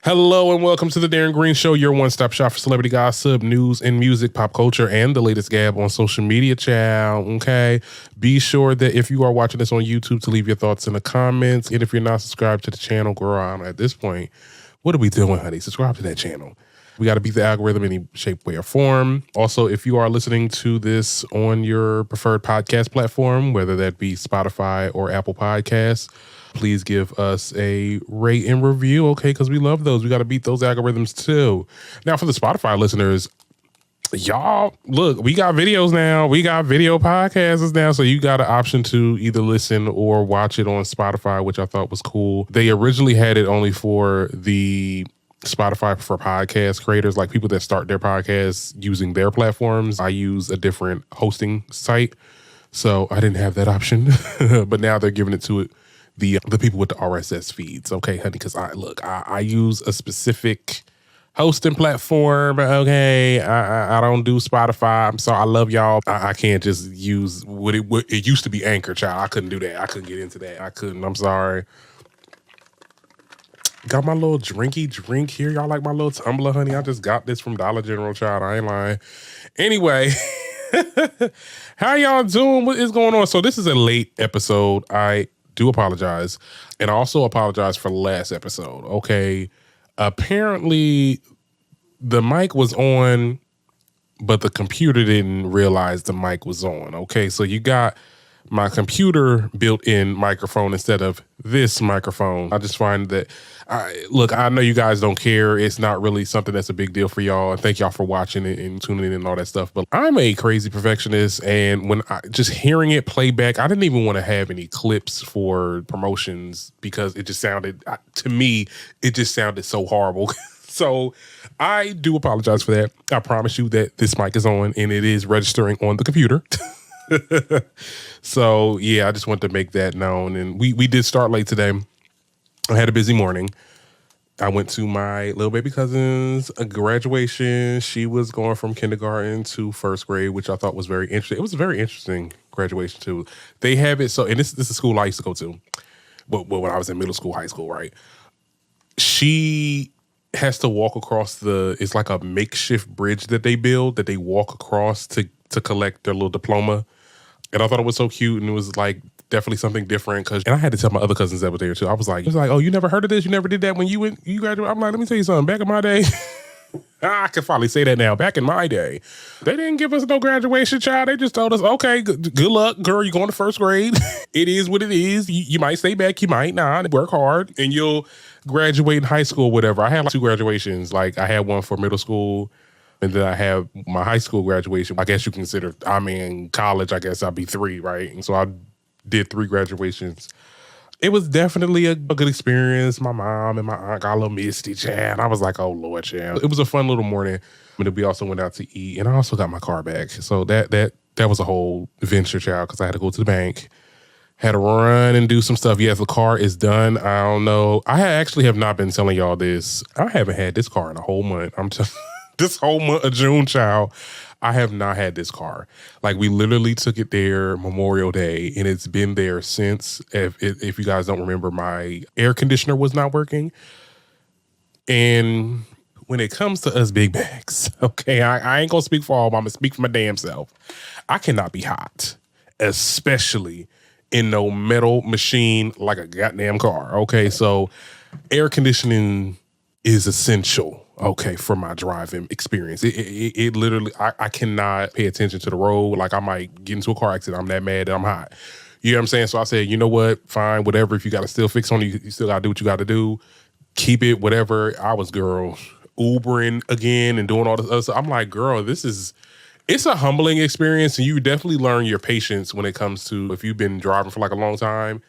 Hello and welcome to the Darren Green Show, your one-stop shop for celebrity gossip, news and music, pop culture, and the latest gab on social media, child. Okay, be sure that if you are watching this on YouTube to leave your thoughts in the comments, and if you're not subscribed to the channel, girl, at this point, what are we doing, honey? Subscribe to that channel. We got to beat the algorithm in any shape, way, or form. Also, if you are listening to this on your preferred podcast platform, whether that be Spotify or Apple Podcasts, please give us a rate and review, okay? Because we love those. We got to beat those algorithms too. Now, for the Spotify listeners, y'all, look, we got videos now. We got video podcasts now. So you got an option to either listen or watch it on Spotify, which I thought was cool. They originally had it only for the Spotify for podcast creators, like people that start their podcasts using their platforms. I use a different hosting site, so I didn't have that option. But now they're giving it to the people with the RSS feeds, okay, honey? Because I use a specific hosting platform, okay? I don't do Spotify. I'm sorry, I love y'all. I can't just use what it used to be Anchor, child. I couldn't do that. I couldn't get into that. I couldn't. I'm sorry. Got my little drinky drink here. Y'all like my little tumbler, honey? I just got this from Dollar General, child. I ain't lying. Anyway, how y'all doing? What is going on? So this is a late episode. I do apologize. And I also apologize for the last episode, okay? Apparently, the mic was on, but the computer didn't realize the mic was on, okay? So you got my computer built-in microphone instead of this microphone. I just find that, look, I know you guys don't care. It's not really something that's a big deal for y'all. And thank y'all for watching it and tuning in and all that stuff. But I'm a crazy perfectionist. And when just hearing it play back, I didn't even want to have any clips for promotions because it just sounded, to me, it just sounded so horrible. So I do apologize for that. I promise you that this mic is on and it is registering on the computer. So yeah, I just wanted to make that known. And we did start late today. I had a busy morning. I went to my little baby cousin's graduation. She was going from kindergarten to first grade, which I thought was very interesting. It was a very interesting graduation too. They have it so, and this is a school I used to go to, but when I was in middle school, high school, right? She has to walk across it's like a makeshift bridge that they build that they walk across to collect their little diploma. And I thought it was so cute, and it was like definitely something different. And I had to tell my other cousins that were there too. I was like, oh, you never heard of this? You never did that when you graduated? I'm like, let me tell you something. Back in my day, I can finally say that now. Back in my day, they didn't give us no graduation, child. They just told us, okay, good luck, girl. You're going to first grade. It is what it is. You might stay back, you might not. Work hard, and you'll graduate in high school, whatever. I had like 2 graduations. Like I had one for middle school, and then I have my high school graduation. I guess you consider, I'm in college, I guess I'd be 3, right? And so I did 3 graduations. It was definitely a good experience. My mom and my aunt got a little misty, chat. I was like, oh, Lord, chat. It was a fun little morning. And then we also went out to eat. And I also got my car back. So that was a whole adventure, child, because I had to go to the bank. Had to run and do some stuff. Yes, the car is done. I don't know. I actually have not been telling y'all this. I haven't had this car in a whole month. I'm just... This whole month of June, child, I have not had this car. Like, we literally took it there Memorial Day, and it's been there since. If you guys don't remember, my air conditioner was not working. And when it comes to us big bags, okay, I ain't gonna speak for all, but I'm gonna speak for my damn self. I cannot be hot, especially in no metal machine like a goddamn car, okay? So air conditioning is essential, okay, for my driving experience. It literally, I cannot pay attention to the road. Like, I might get into a car accident. I'm that mad that I'm hot. You know what I'm saying? So I said, you know what? Fine, whatever. If you got to still fix on you still got to do what you got to do. Keep it, whatever. I was, girl, Ubering again and doing all this other stuff. I'm like, girl, it's a humbling experience. And you definitely learn your patience when it comes to, if you've been driving for like a long time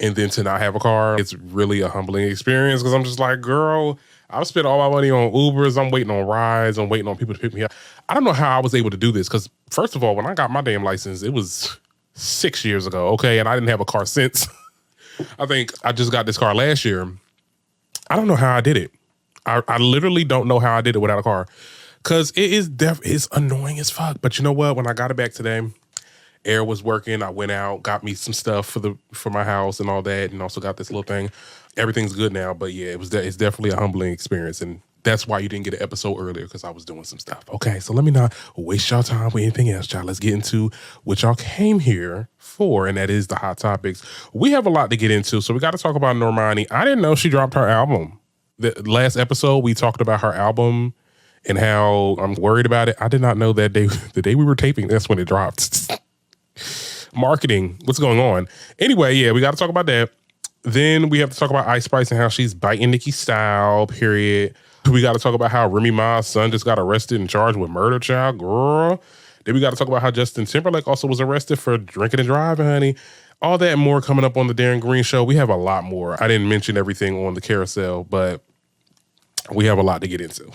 and then to not have a car, it's really a humbling experience. Because I'm just like, girl, I've spent all my money on Ubers. I'm waiting on rides. I'm waiting on people to pick me up. I don't know how I was able to do this because, first of all, when I got my damn license, it was 6 years ago, okay? And I didn't have a car since. I think I just got this car last year. I don't know how I did it. I literally don't know how I did it without a car because it's annoying as fuck. But you know what? When I got it back today, air was working. I went out, got me some stuff for my house and all that, and also got this little thing. Everything's good now, but yeah, it's definitely a humbling experience, and that's why you didn't get an episode earlier, because I was doing some stuff. Okay, so let me not waste y'all time with anything else, y'all. Let's get into what y'all came here for, and that is the hot topics. We have a lot to get into, so we got to talk about Normani. I didn't know she dropped her album. The last episode, we talked about her album and how I'm worried about it. I did not know that the day we were taping, that's when it dropped. Marketing, what's going on? Anyway, yeah, we got to talk about that. Then we have to talk about Ice Spice and how she's biting Nicki's style, period. We got to talk about how Remy Ma's son just got arrested and charged with murder, child, girl. Then we got to talk about how Jayson Timberlake also was arrested for drinking and driving, honey. All that and more coming up on the Darren Green Show. We have a lot more. I didn't mention everything on the carousel, but we have a lot to get into.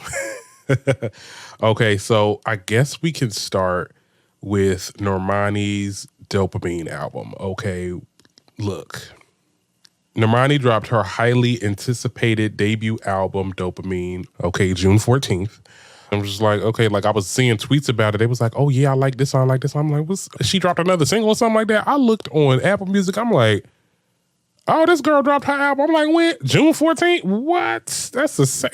Okay, so I guess we can start with Normani's Dopamine album. Okay, look. Normani dropped her highly anticipated debut album, Dopamine, okay, June 14th. I'm just like, okay, like I was seeing tweets about it. It was like, oh yeah, I like this song, I like this song. I'm like, she dropped another single or something like that. I looked on Apple Music. I'm like, oh, this girl dropped her album. I'm like, when? June 14th? What? That's the same.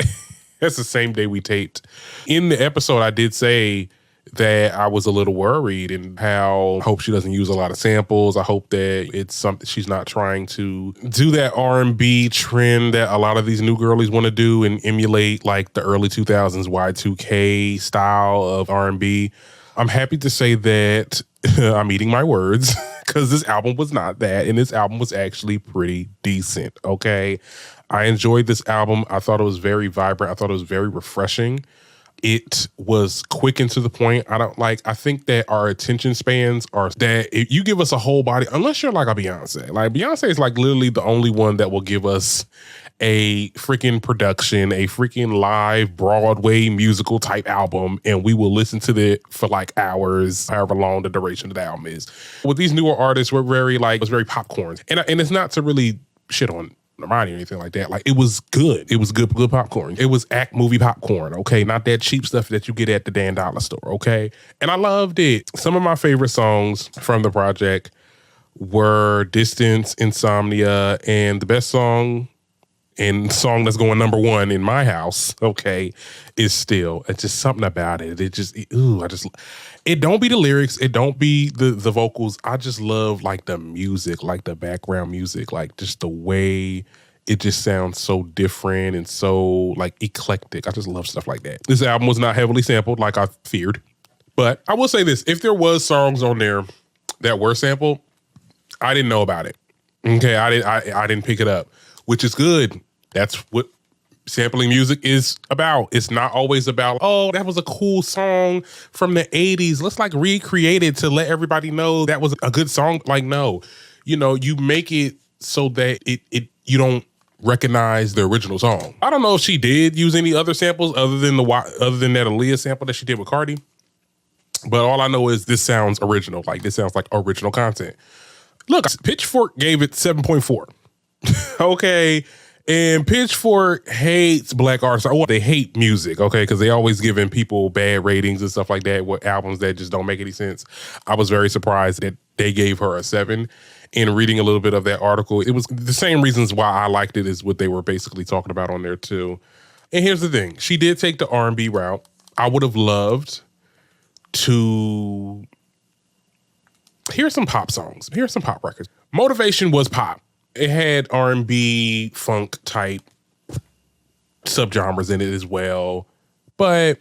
That's the same day we taped. In the episode, I did say that I was a little worried and how I hope she doesn't use a lot of samples. I hope that it's something she's not trying to do that R&B trend that a lot of these new girlies want to do and emulate like the early 2000s Y2K style of R&B. I'm happy to say that I'm eating my words because this album was not that, and this album was actually pretty decent, okay? I enjoyed this album. I thought it was very vibrant. I thought it was very refreshing. It was quick and to the point. I think that our attention spans are that if you give us a whole body, unless you're like a Beyonce. Like Beyonce is like literally the only one that will give us a freaking production, a freaking live Broadway musical type album, and we will listen to it for like hours, however long the duration of the album is. With these newer artists, it was very popcorn. And it's not to really shit on Normani or anything like that. Like it was good. It was good popcorn. It was act movie popcorn, okay? Not that cheap stuff that you get at the Dan Dollar store, okay? And I loved it. Some of my favorite songs from the project were Distance, Insomnia, and the best song and song that's going number one in my house, okay, is Still. It's just something about it. It don't be the lyrics. It don't be the vocals. I just love like the music, like the background music, like just the way it just sounds so different and so like eclectic. I just love stuff like that. This album was not heavily sampled like I feared, but I will say this. If there was songs on there that were sampled, I didn't know about it. Okay, I didn't pick it up, which is good. That's what sampling music is about. It's not always about, oh, that was a cool song from the 80s. Let's like recreate it to let everybody know that was a good song. Like, no, you make it so that you don't recognize the original song. I don't know if she did use any other samples other than that Aaliyah sample that she did with Cardi. But all I know is this sounds original. Like this sounds like original content. Look, Pitchfork gave it 7.4. Okay. And Pitchfork hates black artists. Oh, they hate music, okay, because they always giving people bad ratings and stuff like that with albums that just don't make any sense. I was very surprised that they gave her a 7. And reading a little bit of that article, it was the same reasons why I liked it is what they were basically talking about on there too. And here's the thing. She did take the R&B route. I would have loved to hear some pop songs. Hear some pop records. Motivation was pop. It had R&B, funk type subgenres in it as well, but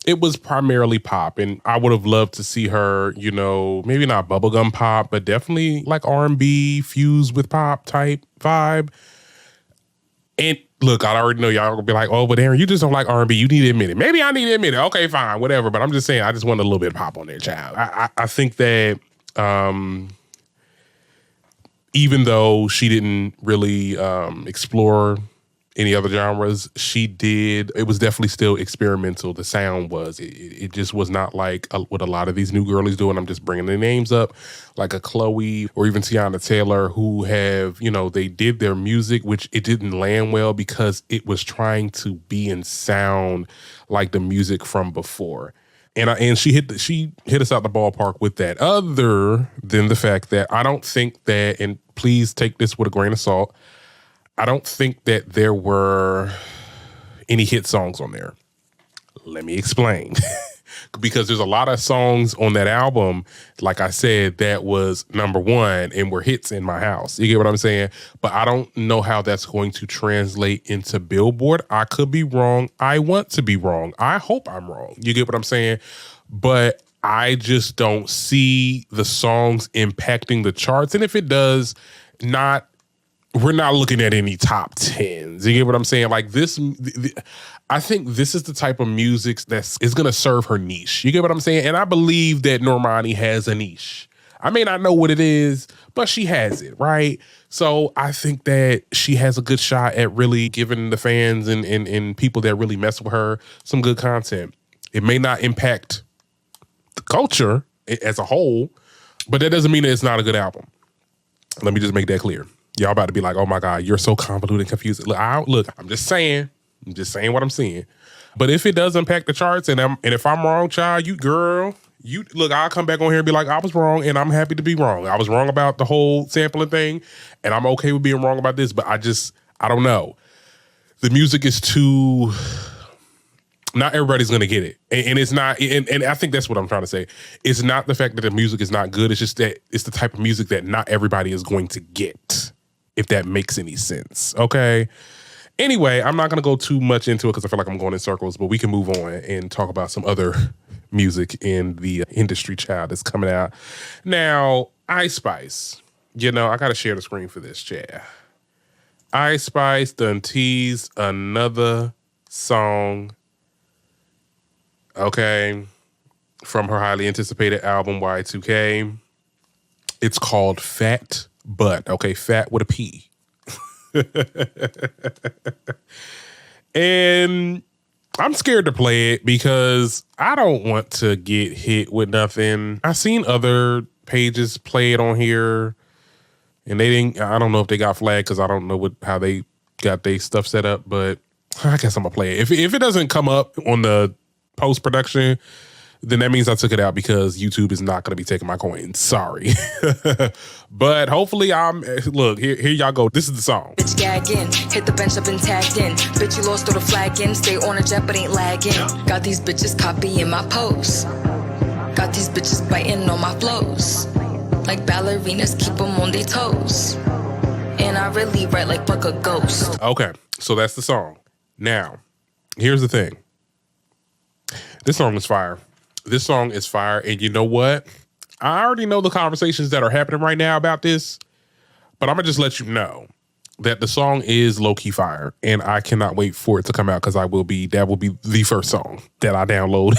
it was primarily pop. And I would have loved to see her, maybe not bubblegum pop, but definitely like R&B fused with pop type vibe. And look, I already know y'all gonna be like, oh, but Aaron, you just don't like R&B. You need to admit it. Maybe I need to admit it. Okay, fine, whatever. But I'm just saying, I just want a little bit of pop on there, child. I think that even though she didn't really explore any other genres, she did. It was definitely still experimental. The sound was. It just was not like what a lot of these new girlies do. And I'm just bringing their names up, like a Chloe or even Tiana Taylor, who have, they did their music, which it didn't land well because it was trying to be and sound like the music from before. And she hit us out the ballpark with that. Other than the fact that I don't think that, and please take this with a grain of salt, I don't think that there were any hit songs on there. Let me explain. Because there's a lot of songs on that album, like I said, that was number one and were hits in my house. You get what I'm saying? But I don't know how that's going to translate into Billboard. I could be wrong. I want to be wrong. I hope I'm wrong. You get what I'm saying? But I just don't see the songs impacting the charts. And if it does, we're not looking at any top 10s. You get what I'm saying? Like this, I think this is the type of music that is going to serve her niche. You get what I'm saying? And I believe that Normani has a niche. I may not know what it is, but she has it, right? So I think that she has a good shot at really giving the fans and people that really mess with her some good content. It may not impact the culture as a whole, but that doesn't mean that it's not a good album. Let me just make that clear. Y'all about to be like, oh my God, you're so convoluted and confused. Look, I'm just saying what I'm saying. But if it does impact the charts and if I'm wrong, child, look, I'll come back on here and be like, I was wrong and I'm happy to be wrong. I was wrong about the whole sampling thing and I'm okay with being wrong about this, but I don't know. The music is too, not everybody's going to get it. And it's not, and I think that's what I'm trying to say. It's not the fact that the music is not good. It's just that it's the type of music that not everybody is going to get, if that makes any sense. Okay. Anyway, I'm not going to go too much into it because I feel like I'm going in circles, but we can move on and talk about some other music in the industry, child, that's coming out. Now, Ice Spice. I got to share the screen for this, child. Ice Spice done teased another song, okay, from her highly anticipated album, Y2K. It's called Fat Butt, okay, fat with a P. And I'm scared to play it because I don't want to get hit with nothing. I've seen other pages play it on here and I don't know if they got flagged because I don't know how they got their stuff set up, but I guess I'm gonna play it. If it doesn't come up on the post-production, then that means I took it out because YouTube is not going to be taking my coins. Sorry. But hopefully look, here y'all go. This is the song. Bitch gagging, hit the bench, I've been tagged in. Bitch, you lost, throw the flag in. Stay on a jet, but ain't lagging. Got these bitches copying my posts. Got these bitches biting on my flows. Like ballerinas, keep them on their toes. And I really write like fuck a ghost. Okay, so that's the song. Now, here's the thing. This song is fire. This song is fire, and you know what? I already know the conversations that are happening right now about this, but I'm gonna just let you know that the song is low-key fire, and I cannot wait for it to come out because that will be the first song that I download.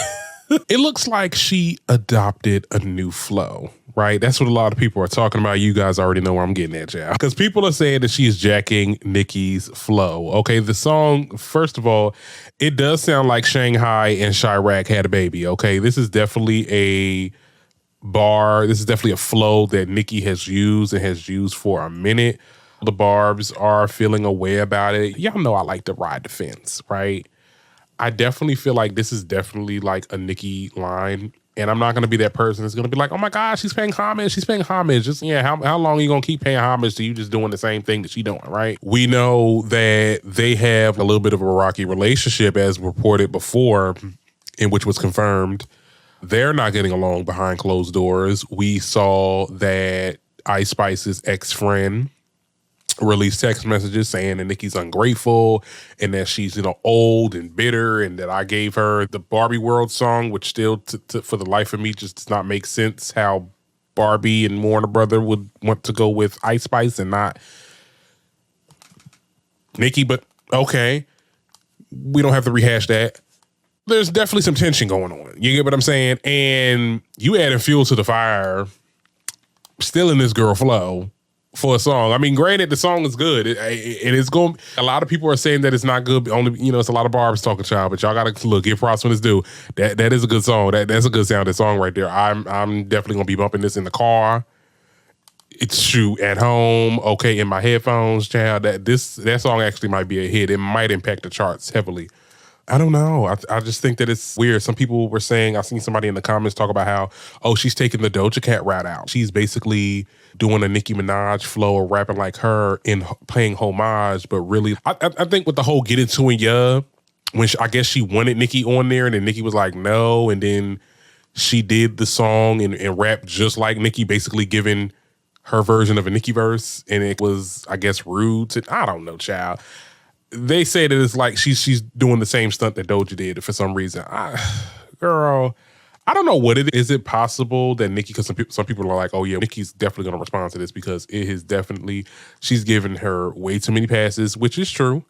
It looks like she adopted a new flow, right? That's what a lot of people are talking about. You guys already know where I'm getting at, y'all. Because people are saying that she is jacking Nicki's flow. Okay, the song, first of all, it does sound like Shanghai and Chirac had a baby, okay? This is definitely a bar. This is definitely a flow that Nicki has used and has used for a minute. The barbs are feeling a way about it. Y'all know I like to ride the fence, right? I definitely feel like this is definitely like a Nicki line. And I'm not going to be that person that's going to be like, oh my gosh, she's paying homage. She's paying homage. Just, how long are you going to keep paying homage to you just doing the same thing that she doing, right? We know that they have a little bit of a rocky relationship as reported before, in which was confirmed. They're not getting along behind closed doors. We saw that Ice Spice's ex-friend released text messages saying that Nicki's ungrateful and that she's, old and bitter, and that I gave her the Barbie World song, which still, for the life of me, just does not make sense how Barbie and Warner Brother would want to go with Ice Spice and not Nicki, but okay. We don't have to rehash that. There's definitely some tension going on. You get what I'm saying? And you adding fuel to the fire, still in this girl flow for a song. I mean, granted, the song is good. And it's going, a lot of people are saying that it's not good. Only, it's a lot of barbs talking, child, but y'all got to give props when it's due. That is a good song. That's a good sounding song right there. I'm definitely going to be bumping this in the car. It's at home, okay, in my headphones, child. That song actually might be a hit. It might impact the charts heavily. I don't know. I just think that it's weird. Some people were saying, I seen somebody in the comments talk about how, oh, she's taking the Doja Cat route out. She's basically doing a Nicki Minaj flow or rapping like her and paying homage, but really, I think with the whole Get Into It, yeah, when I guess she wanted Nicki on there and then Nicki was like, no, and then she did the song and rapped just like Nicki, basically giving her version of a Nicki verse, and it was, I guess, rude to, I don't know, child. They say that it's like she's doing the same stunt that Doja did for some reason. Girl, I don't know what it is. Is it possible that Nicki, because some people are like, oh yeah, Nicki's definitely going to respond to this because it is definitely, she's given her way too many passes, which is true.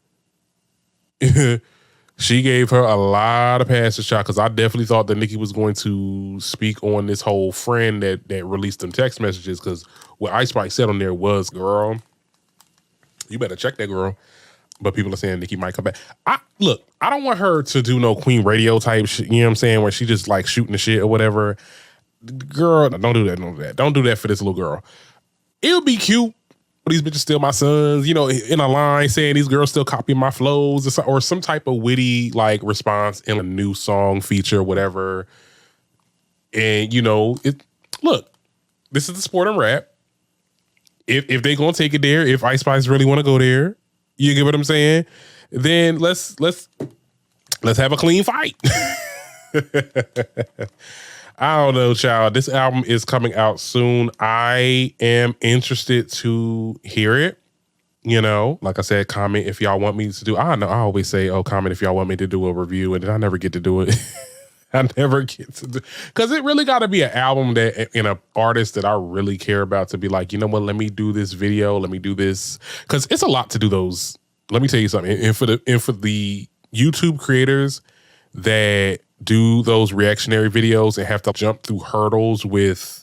She gave her a lot of passes, child, because I definitely thought that Nicki was going to speak on this whole friend that released them text messages, because what Ice Spice said on there was, girl, you better check that, girl. But people are saying Nicki might come back. Look, I don't want her to do no Queen Radio type shit, you know what I'm saying, where she just like shooting the shit or whatever. Girl, don't do that, don't do that. Don't do that for this little girl. It would be cute. These bitches still my sons, you know, in a line saying these girls still copying my flows or some type of witty like response in a new song feature, whatever. And you know, look, this is the sport and rap. If they gonna take it there, if Ice Spice really want to go there, you get what I'm saying? Then let's have a clean fight. I don't know, child. This album is coming out soon. I am interested to hear it. You know, like I said, comment if y'all want me to do. I know I always say, oh, comment if y'all want me to do a review, and then I never get to do it. I never get to do, because it really got to be an album that, and an artist that I really care about to be like, you know what, let me do this video, let me do this, because it's a lot to do those. Let me tell you something. And for the YouTube creators that do those reactionary videos and have to jump through hurdles with,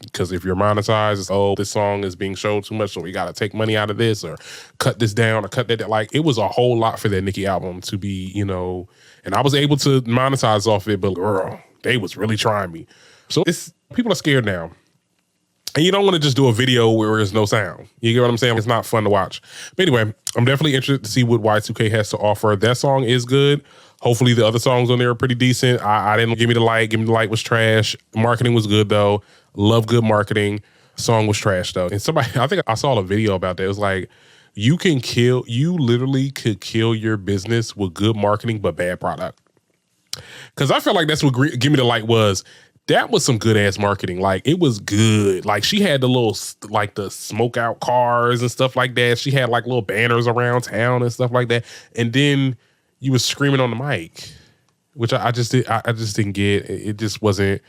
because if you're monetized, it's, oh, this song is being shown too much, so we got to take money out of this or cut this down or cut that. Like, it was a whole lot for that Nicki album to be, you know, and I was able to monetize off it, but girl, they was really trying me. So people are scared now. And you don't want to just do a video where there's no sound. You get what I'm saying? It's not fun to watch. But anyway, I'm definitely interested to see what Y2K has to offer. That song is good. Hopefully the other songs on there are pretty decent. I didn't Give Me the Light. Give Me the Light was trash. Marketing was good though. Love good marketing. Song was trash though. And somebody, I think I saw a video about that. It was like, you literally could kill your business with good marketing, but bad product. Because I feel like that's what Give Me the Light was. That was some good ass marketing. Like, it was good. Like, she had the little, like the smoke out cars and stuff like that. She had like little banners around town and stuff like that. And then you was screaming on the mic, which I just didn't get. It just wasn't.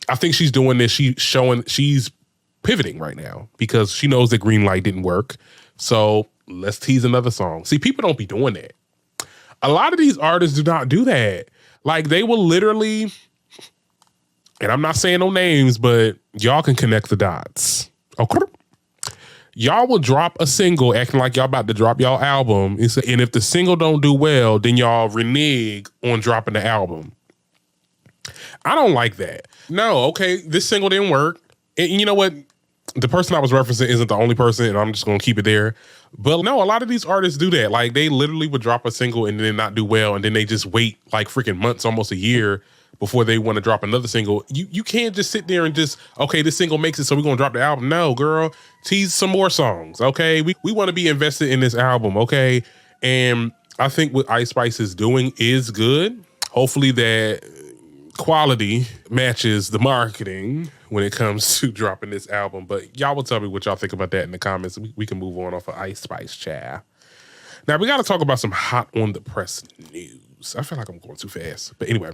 I think she's doing this. She's pivoting right now because she knows that Green Light didn't work. So let's tease another song. See, people don't be doing that. A lot of these artists do not do that. Like, they will literally, and I'm not saying no names, but y'all can connect the dots. Okay. Y'all will drop a single acting like y'all about to drop y'all album. And if the single don't do well, then y'all renege on dropping the album. I don't like that. No, okay, this single didn't work. And you know what? The person I was referencing isn't the only person, and I'm just going to keep it there. But no, a lot of these artists do that. Like, they literally would drop a single and then not do well, and then they just wait like freaking months, almost a year, before they want to drop another single. You can't just sit there and just, okay, this single makes it, so we're going to drop the album. No, girl, tease some more songs, okay? We want to be invested in this album, okay? And I think what Ice Spice is doing is good. Hopefully that quality matches the marketing when it comes to dropping this album. But y'all will tell me what y'all think about that in the comments. We can move on off of Ice Spice, child. Now, we got to talk about some hot on the press news. I feel like I'm going too fast. But anyway.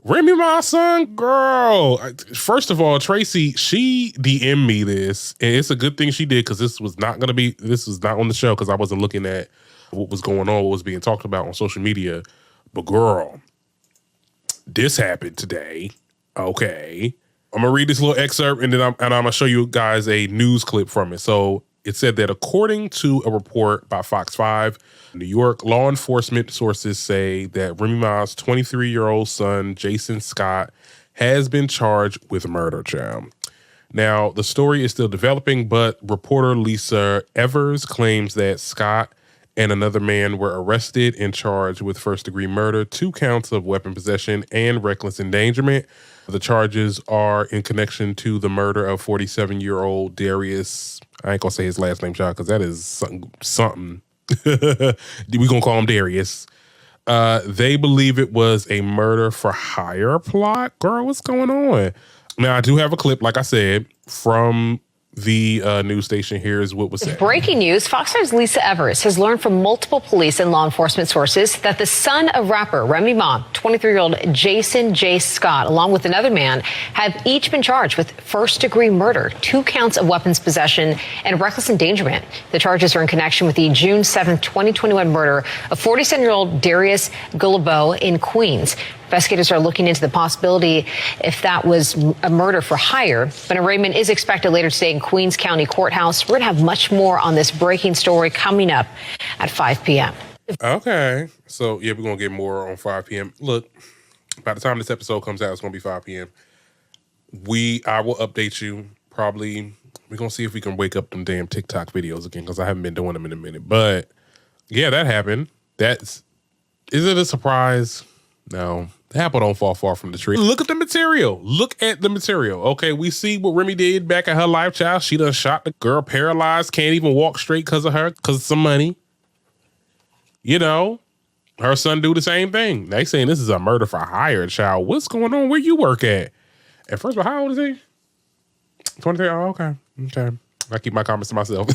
Remy Ma, son, girl. First of all, Tracy, she DM'd me this, and it's a good thing she did because this was not on the show because I wasn't looking at what was going on, what was being talked about on social media. But girl, this happened today. Okay. I'm going to read this little excerpt and then I'm going to show you guys a news clip from it. So it said that according to a report by Fox 5, New York, law enforcement sources say that Remy Ma's 23-year-old son, Jayson Scott, has been charged with murder, child. Now, the story is still developing, but reporter Lisa Evers claims that Scott and another man were arrested and charged with first-degree murder, 2 counts of weapon possession, and reckless endangerment. The charges are in connection to the murder of 47-year-old Darius. I ain't gonna say his last name, child, because that is something. We gonna call him Darius. They believe it was a murder for hire plot. Girl, what's going on? Now, I do have a clip, like I said, from the news station. Here is what was said. Breaking news, Fox News' Lisa Everest has learned from multiple police and law enforcement sources that the son of rapper Remy Ma, 23-year-old Jayson Scott, along with another man, have each been charged with first-degree murder, 2 counts of weapons possession, and reckless endangerment. The charges are in connection with the June 7, 2021 murder of 47-year-old Darius Gullibo in Queens. Investigators are looking into the possibility if that was a murder for hire. But an arraignment is expected later today in Queens County Courthouse. We're going to have much more on this breaking story coming up at 5 p.m. Okay. So, yeah, we're going to get more on 5 p.m. Look, by the time this episode comes out, it's going to be 5 p.m. I will update you. Probably, we're going to see if we can wake up them damn TikTok videos again, because I haven't been doing them in a minute. But, yeah, that happened. Is it a surprise? No. The apple don't fall far from the tree. Look at the material. Look at the material. Okay, we see what Remy did back at her life, child. She done shot the girl, paralyzed, can't even walk straight because of her, because of some money. You know, her son do the same thing. They saying this is a murder for hire, child. What's going on? Where you work at? And first of all, how old is he? 23? Oh, okay. Okay. I keep my comments to myself.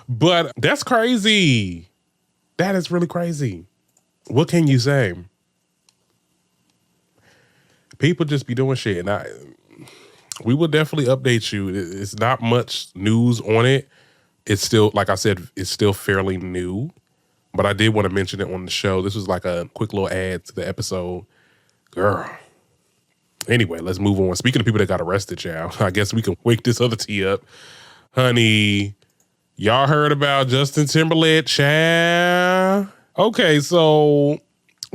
But that's crazy. That is really crazy. What can you say? People just be doing shit, and we will definitely update you. It's not much news on it. It's still, like I said, it's still fairly new, but I did want to mention it on the show. This was like a quick little add to the episode. Girl. Anyway, let's move on. Speaking of people that got arrested, child, I guess we can wake this other tea up. Honey, y'all heard about Justin Timberlake, child? Okay, so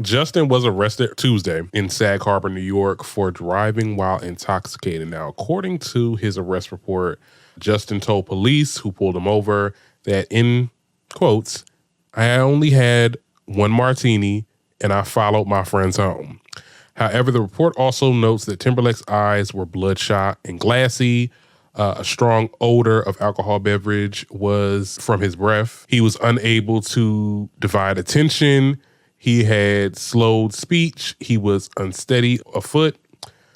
Justin was arrested Tuesday in Sag Harbor, New York for driving while intoxicated. Now, according to his arrest report, Justin told police who pulled him over that, in quotes, "I only had one martini and I followed my friends home." However, the report also notes that Timberlake's eyes were bloodshot and glassy. A strong odor of alcohol beverage was from his breath. He was unable to divide attention. He had slowed speech. He was unsteady afoot.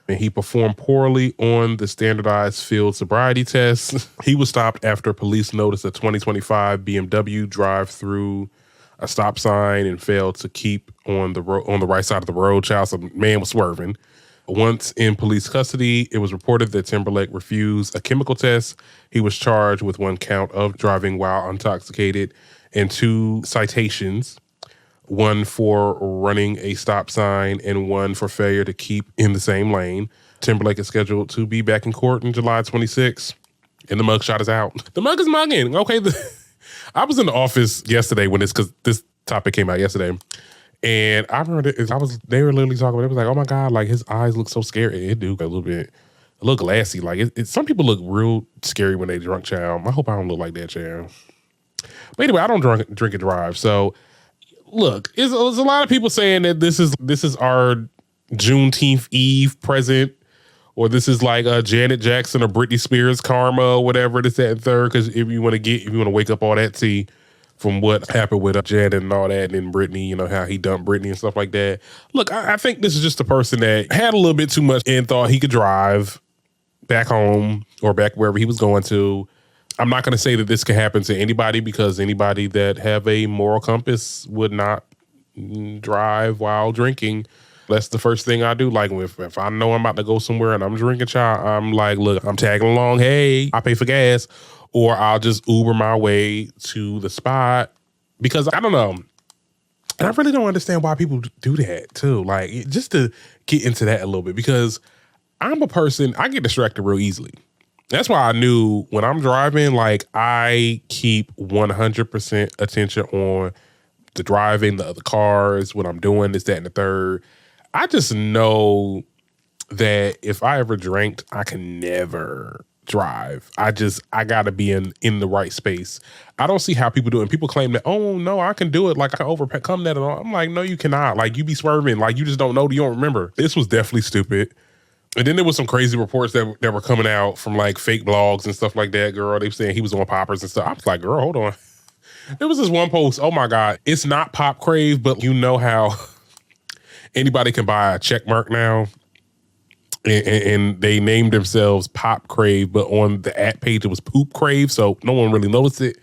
And he performed poorly on the standardized field sobriety test. He was stopped after police noticed a 2025 BMW drive through a stop sign and failed to keep on the right side of the road. Child, some man was swerving. Once in police custody, it was reported that Timberlake refused a chemical test. He was charged with 1 count of driving while intoxicated and 2 citations, 1 for running a stop sign and 1 for failure to keep in the same lane. Timberlake is scheduled to be back in court on July 26th, and the mugshot is out. The mug is mugging. Okay, I was in the office yesterday because this topic came out yesterday. And I remember they were literally talking about it. It was like, oh my God, like his eyes look so scary. It do a little glassy. Like some people look real scary when they drunk, child. I hope I don't look like that, child. But anyway, I don't drink and drive. So look, there's a lot of people saying that this is our Juneteenth Eve present, or this is like Janet Jackson or Britney Spears karma or whatever, this, that, and third. Because if you want to wake up all that tea from what happened with Janet and all that, and then Britney, you know, how he dumped Britney and stuff like that. Look, I think this is just a person that had a little bit too much and thought he could drive back home or back wherever he was going to. I'm not going to say that this could happen to anybody, because anybody that have a moral compass would not drive while drinking. That's the first thing I do. Like if I know I'm about to go somewhere and I'm drinking, child, I'm like, look, I'm tagging along. Hey, I pay for gas. Or I'll just Uber my way to the spot, because I don't know. And I really don't understand why people do that too. Like, just to get into that a little bit, because I'm a person, I get distracted real easily. That's why I knew when I'm driving, like I keep 100% attention on the driving, the other cars, what I'm doing, this, that, and the third. I just know that if I ever drank, I can never drive. I gotta be in the right space. I don't see how people do it. And people claim that, oh no, I can do it. Like I can overcome that and all. I'm like, no, you cannot. Like you be swerving. Like you just don't know. You don't remember. This was definitely stupid. And then there was some crazy reports that were coming out from like fake blogs and stuff like that, girl. They were saying he was on poppers and stuff. I was like, girl, hold on. There was this one post, oh my God, it's not Pop Crave, but you know how anybody can buy a check mark now. And they named themselves Pop Crave, but on the app page it was Poop Crave, so no one really noticed it.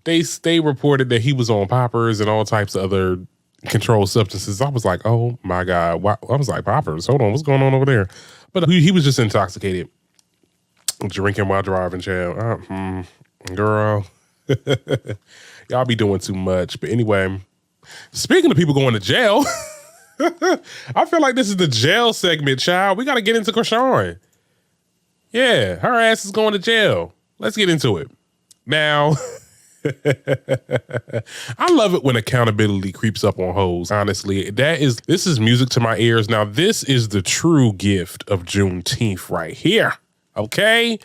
They reported that he was on poppers and all types of other controlled substances. I was like, oh my God. Why? I was like, poppers, hold on, what's going on over there? But he was just intoxicated, drinking while driving, child. Girl, y'all be doing too much. But anyway, speaking of people going to jail, I feel like this is the jail segment, child. We got to get into Chrisean. Yeah, her ass is going to jail. Let's get into it. Now, I love it when accountability creeps up on hoes, honestly. This is music to my ears. Now, this is the true gift of Juneteenth right here, okay?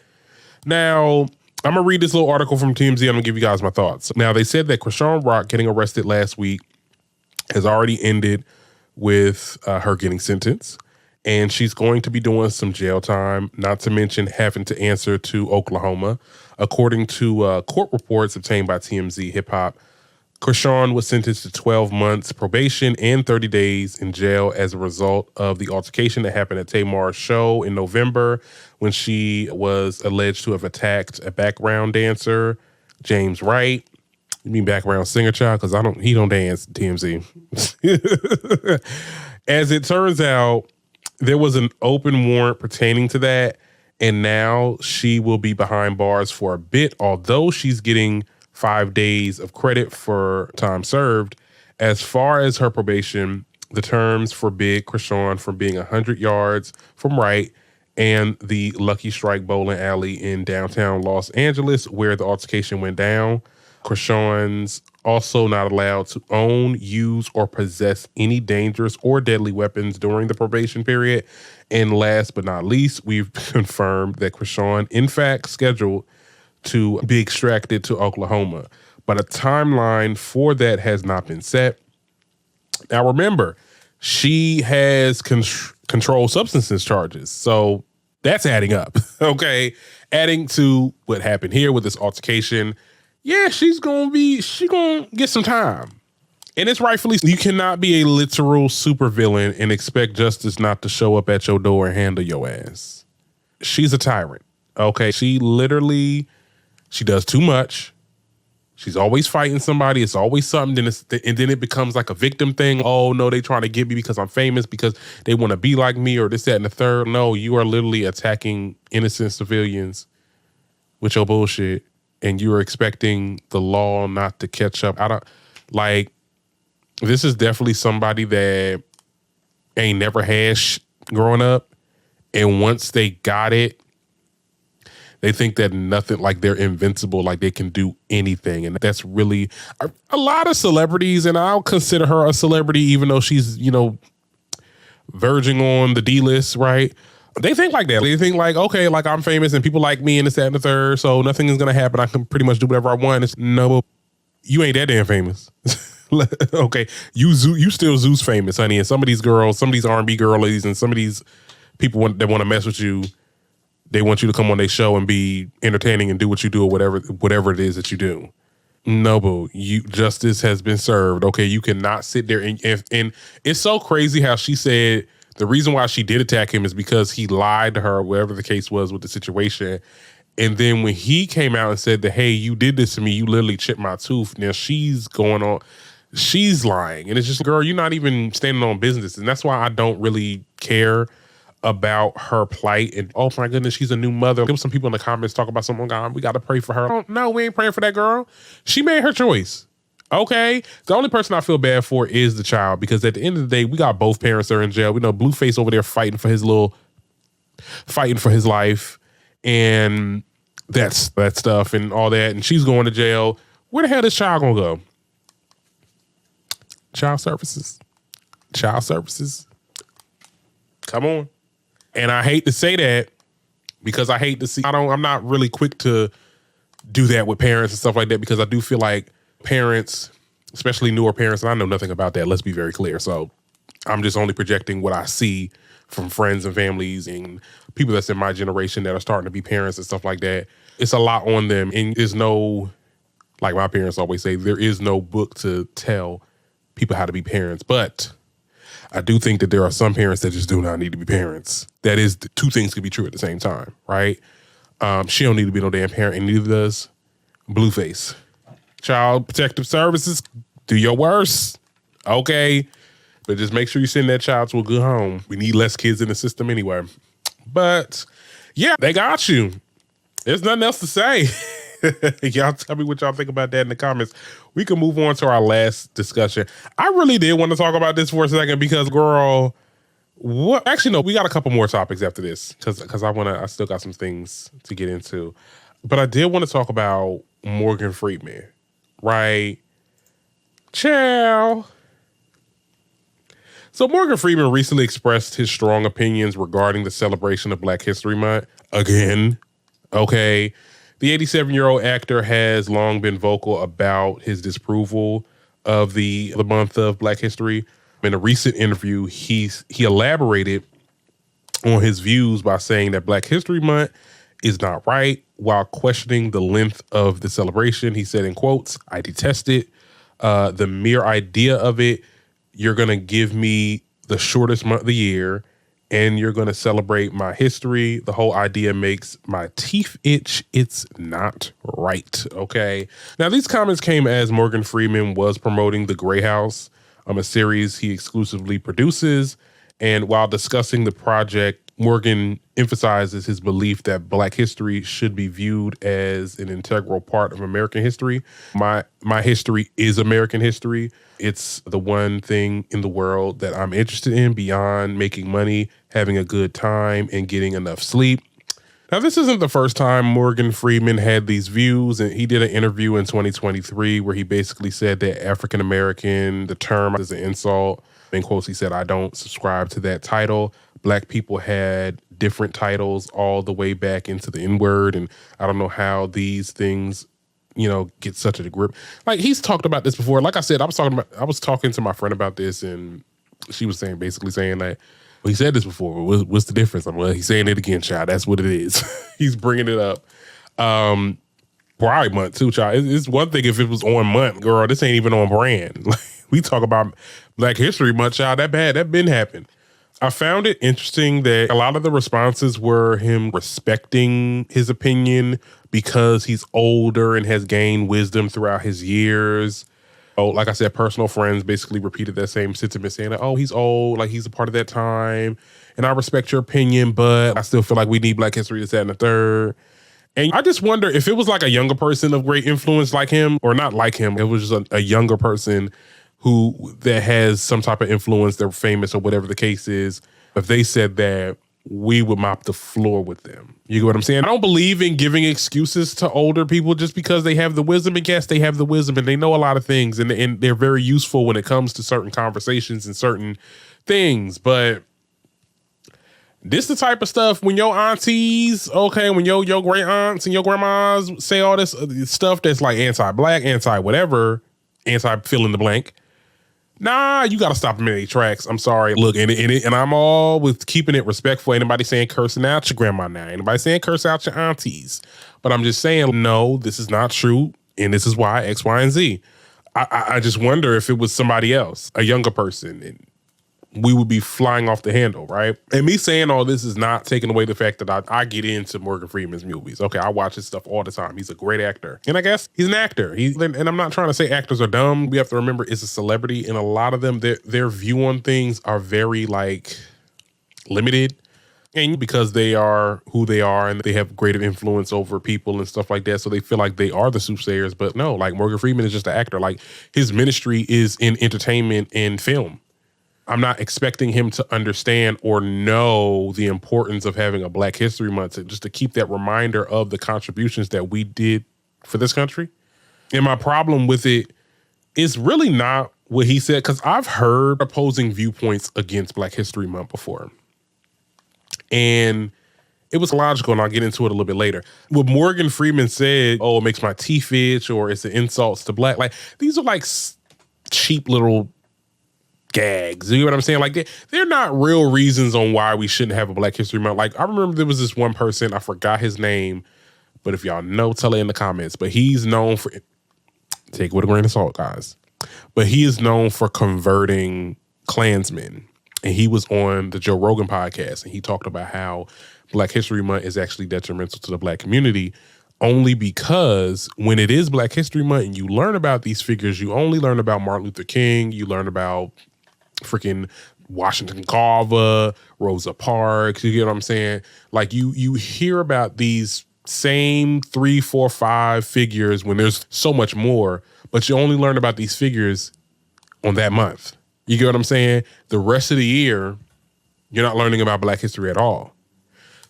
Now, I'm going to read this little article from TMZ. I'm going to give you guys my thoughts. Now, they said that Chrisean Rock getting arrested last week has already ended with her getting sentenced. And she's going to be doing some jail time, not to mention having to answer to Oklahoma. According to court reports obtained by TMZ Hip Hop, Chrisean was sentenced to 12 months probation and 30 days in jail as a result of the altercation that happened at Tamar's show in November when she was alleged to have attacked a background dancer, James Wright. You mean background singer, child? Because he don't dance, TMZ. As it turns out, there was an open warrant pertaining to that, and now she will be behind bars for a bit, although she's getting 5 days of credit for time served. As far as her probation, the terms forbid Chrisean from being 100 yards from Wright and the Lucky Strike bowling alley in downtown Los Angeles, where the altercation went down. Chrisean's also not allowed to own, use, or possess any dangerous or deadly weapons during the probation period. And last but not least, we've confirmed that Chrisean, in fact, scheduled to be extracted to Oklahoma. But a timeline for that has not been set. Now, remember, she has controlled substances charges. So that's adding up, okay? Adding to what happened here with this altercation. Yeah, she gonna get some time. And it's rightfully, you cannot be a literal supervillain and expect justice not to show up at your door and handle your ass. She's a tyrant, okay? She does too much. She's always fighting somebody. It's always something. And then it becomes like a victim thing. Oh, no, they trying to get me because I'm famous, because they want to be like me, or this, that, and the third. No, you are literally attacking innocent civilians with your bullshit. And you're expecting the law not to catch up. This is definitely somebody that ain't never had growing up. And once they got it, they think that nothing, like they're invincible, like they can do anything. And that's really a lot of celebrities, and I'll consider her a celebrity, even though she's, verging on the D-list, right? They think like that. They think like, okay, like I'm famous and people like me and this, that, and the third, so nothing is going to happen. I can pretty much do whatever I want. No, you ain't that damn famous. Okay, you still Zeus famous, honey. And some of these girls, some of these R&B girlies, and some of these people that want to mess with you, they want you to come on their show and be entertaining and do what you do, or whatever it is that you do. No, boo. Justice has been served. Okay, you cannot sit there and it's so crazy how she said the reason why she did attack him is because he lied to her, whatever the case was with the situation. And then when he came out and said that, hey, you did this to me, you literally chipped my tooth. Now she's lying. And it's just, girl, you're not even standing on business. And that's why I don't really care about her plight. And oh my goodness, she's a new mother. There was some people in the comments talk about someone, God, we got to pray for her. Oh, no, we ain't praying for that girl. She made her choice. Okay, the only person I feel bad for is the child, because at the end of the day, we got both parents that are in jail. We know Blueface over there fighting for his life, and that stuff and all that. And she's going to jail. Where the hell is child gonna go? Child services. Come on. And I hate to say that, because I hate to see, I'm not really quick to do that with parents and stuff like that, because I do feel like parents, especially newer parents, and I know nothing about that, let's be very clear. So I'm just only projecting what I see from friends and families and people that's in my generation that are starting to be parents and stuff like that. It's a lot on them. And there's no, like my parents always say, there is no book to tell people how to be parents. But I do think that there are some parents that just do not need to be parents. That is, two things could be true at the same time, right? She don't need to be no damn parent, and neither does Blueface. Child Protective Services, do your worst, okay? But just make sure you send that child to a good home. We need less kids in the system anyway. But yeah, they got you. There's nothing else to say. Y'all tell me what y'all think about that in the comments. We can move on to our last discussion. I really did want to talk about this for a second because, girl, what? Actually, no, we got a couple more topics after this because I still got some things to get into. But I did want to talk about Morgan Freeman, right? Ciao. So Morgan Freeman recently expressed his strong opinions regarding the celebration of Black History Month. Again, okay. The 87-year-old actor has long been vocal about his disapproval of the month of Black History. In a recent interview, he elaborated on his views by saying that Black History Month is not right, while questioning the length of the celebration. He said, in quotes, "I detest it. The mere idea of it, you're going to give me the shortest month of the year, and you're going to celebrate my history. The whole idea makes my teeth itch. It's not right." Okay. Now, these comments came as Morgan Freeman was promoting The Grey House, a series he exclusively produces. And while discussing the project, Morgan emphasizes his belief that Black history should be viewed as an integral part of American history. My history is American history. It's the one thing in the world that I'm interested in beyond making money, having a good time, and getting enough sleep. Now, this isn't the first time Morgan Freeman had these views, and he did an interview in 2023 where he basically said that African American, the term is an insult. In quotes, he said, "I don't subscribe to that title. Black people had different titles all the way back into the N-word, and I don't know how these things, get such a grip." Like, he's talked about this before. Like I said, I was talking to my friend about this, and she was basically saying that, well, he said this before. What's the difference? Well, he's saying it again, child. That's what it is. He's bringing it up. Pride Month too, child. It's one thing if it was on month, girl. This ain't even on brand. Like, we talk about Black History Month, child. That been happened. I found it interesting that a lot of the responses were him respecting his opinion because he's older and has gained wisdom throughout his years. Oh, like I said, personal friends basically repeated that same sentiment, saying that, oh, he's old, like he's a part of that time, and I respect your opinion, but I still feel like we need Black history, this, that, and the third. And I just wonder if it was like a younger person of great influence like him, or not like him, it was just a younger person that has some type of influence, they're famous or whatever the case is, if they said that, we would mop the floor with them. You get what I'm saying? I don't believe in giving excuses to older people just because they have the wisdom. And yes, they have the wisdom and they know a lot of things, and they're very useful when it comes to certain conversations and certain things. But this the type of stuff when your aunties, okay, when your great aunts and your grandmas say all this stuff that's like anti-Black, anti-whatever, anti-fill in the blank. Nah, you got to stop them in their tracks. I'm sorry. Look, and I'm all with keeping it respectful. Anybody saying cursing out your grandma now. Anybody saying curse out your aunties. But I'm just saying, no, this is not true. And this is why X, Y, and Z. I just wonder if it was somebody else, a younger person, and we would be flying off the handle, right? And me saying all this is not taking away the fact that I get into Morgan Freeman's movies. Okay, I watch his stuff all the time. He's a great actor. And I guess he's an actor. And I'm not trying to say actors are dumb. We have to remember it's a celebrity, and a lot of them, their view on things are very, limited. And because they are who they are and they have greater influence over people and stuff like that, so they feel like they are the soothsayers. But no, Morgan Freeman is just an actor. His ministry is in entertainment and film. I'm not expecting him to understand or know the importance of having a Black History Month just to keep that reminder of the contributions that we did for this country. And my problem with it is really not what he said, because I've heard opposing viewpoints against Black History Month before. And It was logical, and I'll get into it a little bit later. What Morgan Freeman said, oh, it makes my teeth itch, or it's the insults to black. Like, these are like cheap little gags. You know what I'm saying? Like, they're not real reasons on why we shouldn't have a Black History Month. Like, I remember there was this one person, I forgot his name, but if y'all know, tell it in the comments. But he's known for, take it with a grain of salt, guys, but he is known for converting Klansmen. And he was on the Joe Rogan podcast, and he talked about how Black History Month is actually detrimental to the Black community, only because when it is Black History Month and you learn about these figures, you only learn about Martin Luther King, you learn about freaking Washington Carver, Rosa Parks, you get what I'm saying? Like, you hear about these same 3, 4, 5 figures when there's so much more, but you only learn about these figures on that month. You get what I'm saying? The rest of the year, you're not learning about Black history at all.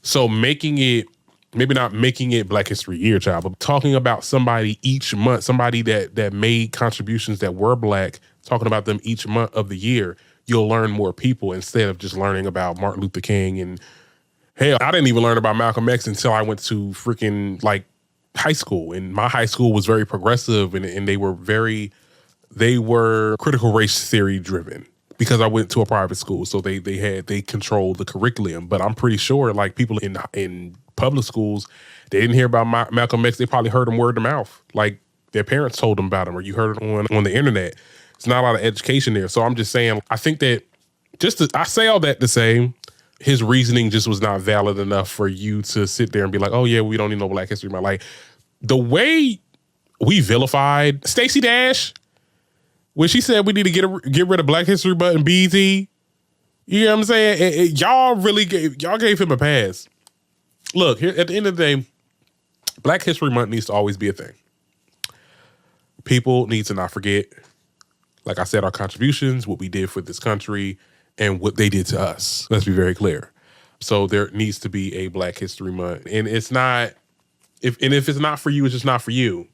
So making it, maybe not making it Black History Year, child, but talking about somebody each month, somebody that made contributions that were Black, talking about them each month of the year, you'll learn more people instead of just learning about Martin Luther King. And hell, I didn't even learn about Malcolm X until I went to freaking like high school. And my high school was very progressive, and they were critical race theory driven because I went to a private school. So they controlled the curriculum. But I'm pretty sure like people in public schools, they didn't hear about Malcolm X. They probably heard him word of mouth. Like their parents told them about him, or you heard it on the internet. It's not a lot of education there. So I'm just saying, I think that I say all that to say his reasoning just was not valid enough for you to sit there and be like, oh yeah, we don't need no Black History Month. Like the way we vilified Stacey Dash, when she said we need to get rid of Black History Month and BET, you know what I'm saying? Y'all gave him a pass. Look, here at the end of the day, Black History Month needs to always be a thing. People need to not forget, like I said, our contributions, what we did for this country, and what they did to us. Let's be very clear. So there needs to be a Black History Month. And it's not, if it's not for you, it's just not for you.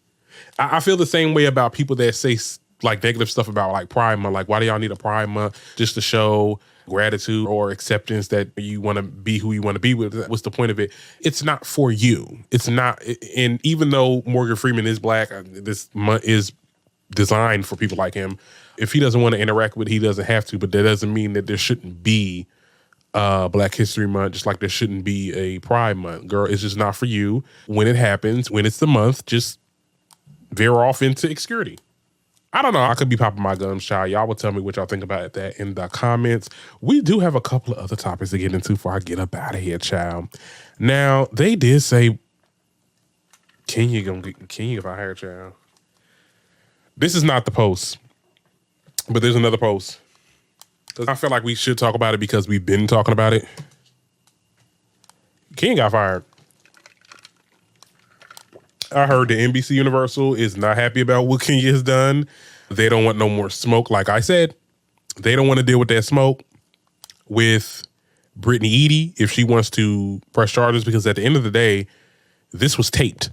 I feel the same way about people that say like negative stuff about like Pride Month. Like, why do y'all need a Pride Month? Just to show gratitude or acceptance that you want to be who you want to be with. What's the point of it? It's not for you. It's not. And even though Morgan Freeman is Black, this month is designed for people like him. If he doesn't want to interact with it, he doesn't have to, but that doesn't mean that there shouldn't be Black History Month, just like there shouldn't be a Pride Month. Girl, it's just not for you. When it happens, when it's the month, just veer off into obscurity. I don't know. I could be popping my gums, child. Y'all will tell me what y'all think about that in the comments. We do have a couple of other topics to get into before I get up out of here, child. Now, they did say, Kenya if I hire, child. This is not the post, but there's another post. I feel like we should talk about it because we've been talking about it. Kenya got fired. I heard the NBC Universal is not happy about what Kenya has done. They don't want no more smoke. Like I said, they don't want to deal with that smoke with Brittany Eady if she wants to press charges, because at the end of the day, this was taped.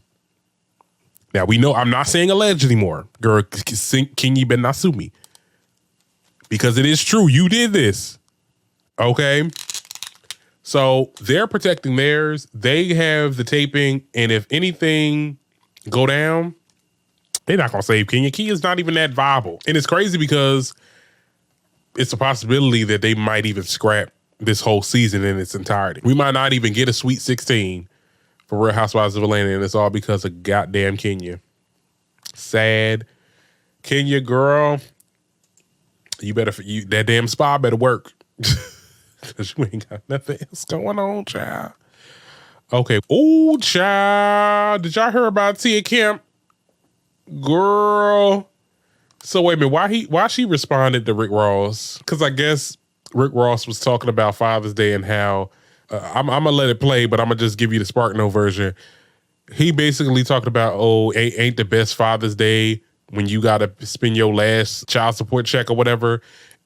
Now, we know, I'm not saying alleged anymore. Girl, Kenya better not sue me. Because it is true. You did this. Okay? So they're protecting theirs. They have the taping. And if anything go down, they're not going to save Kenya. Kenya's not even that viable. And it's crazy because it's a possibility that they might even scrap this whole season in its entirety. We might not even get a Sweet 16 for Real Housewives of Atlanta, and it's all because of goddamn Kenya. Sad. Kenya, girl, that damn spa better work. Because you ain't got nothing else going on, child. Okay. Oh, child. Did y'all hear about Tia Kemp? Girl. So wait a minute. Why she responded to Rick Ross? Because I guess Rick Ross was talking about Father's Day and how, I'm going to let it play, but I'm going to just give you the Spark Note version. He basically talked about, ain't the best Father's Day when you got to spend your last child support check or whatever.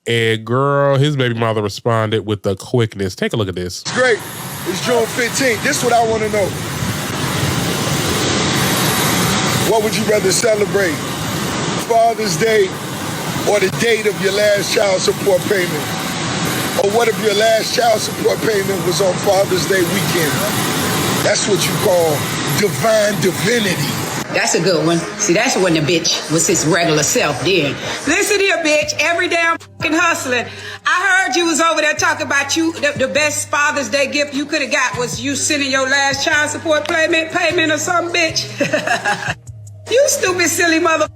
And girl, his baby mother responded with the quickness. Take a look at this. It's great. It's June 15th. This is what I want to know. What would you rather celebrate? Father's Day or the date of your last child support payment? Or what if your last child support payment was on Father's Day weekend? That's what you call divine divinity. That's a good one. See, that's when the bitch was his regular self then. Listen here, bitch. Every day I'm fucking hustling. I heard you was over there talking about you. The best Father's Day gift you could have got was you sending your last child support payment or something, bitch. You stupid, silly mother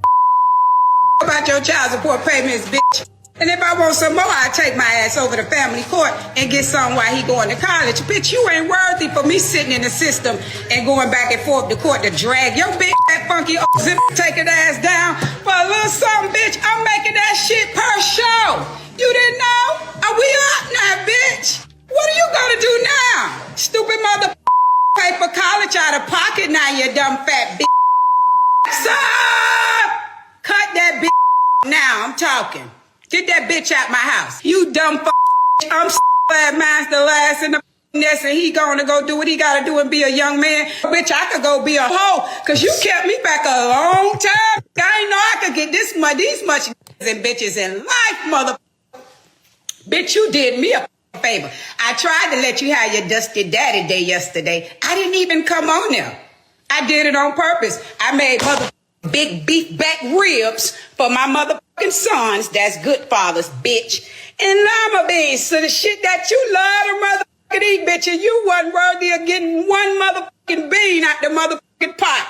about your child support payments, bitch. And if I want some more, I take my ass over to family court and get some while he going to college. Bitch, you ain't worthy for me sitting in the system and going back and forth to court to drag your bitch, that funky zip taking ass down for a little something, bitch. I'm making that shit per show. You didn't know? Are we up now, bitch? What are you gonna do now? Stupid mother pay for college out of pocket now, you dumb fat bitch. Sir! Cut that bitch now, I'm talking. Get that bitch out my house. You dumb I'm glad mine's the last in the nest and he gonna go do what he gotta do and be a young man. Bitch, I could go be a hoe because you kept me back a long time. I ain't know I could get these much and bitches in life, mother. Bitch, you did me a favor. I tried to let you have your dusty daddy day yesterday. I didn't even come on there. I did it on purpose. I made big beef back ribs for my motherfucking sons. That's good fathers, bitch. And lima beans, so the shit that you love to motherfucking eat, bitch, and you wasn't worthy of getting one motherfucking bean out the motherfucking pot.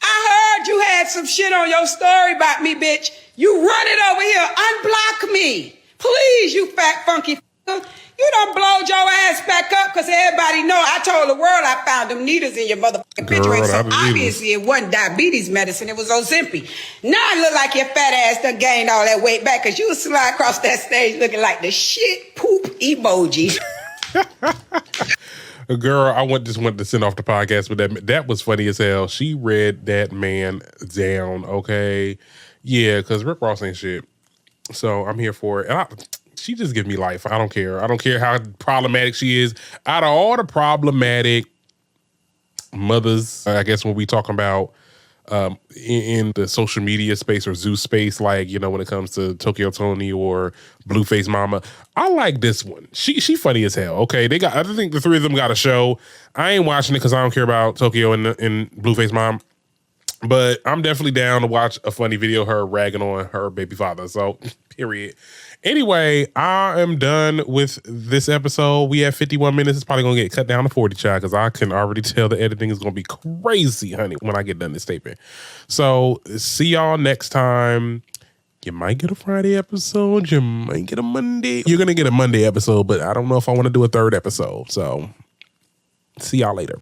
I heard you had some shit on your story about me, bitch. You run it over here. Unblock me. Please, you fat funky fucker. You done blowed your ass back up because everybody know I told the world I found them needles in your motherfucking picture. So obviously it wasn't diabetes medicine. It was Ozempic. Now it look like your fat ass done gained all that weight back because you was slide across that stage looking like the shit poop emoji. Girl, I just wanted to send off the podcast, but that was funny as hell. She read that man down, okay? Yeah, because Rick Ross ain't shit. So I'm here for it. And she just gives me life. I don't care. I don't care how problematic she is. Out of all the problematic mothers, I guess when we talking about in the social media space or Zeus space, like, you know, when it comes to Tokyo Tony or Blueface Mama, I like this one. She funny as hell. Okay, I think the three of them got a show. I ain't watching it because I don't care about Tokyo and Blueface Mom. But I'm definitely down to watch a funny video of her ragging on her baby father. So, period. Anyway, I am done with this episode. We have 51 minutes. It's probably going to get cut down to 40, child, because I can already tell the editing is going to be crazy, honey, when I get done this taping. So, see y'all next time. You might get a Friday episode. You might get a Monday. You're going to get a Monday episode, but I don't know if I want to do a third episode. So, see y'all later.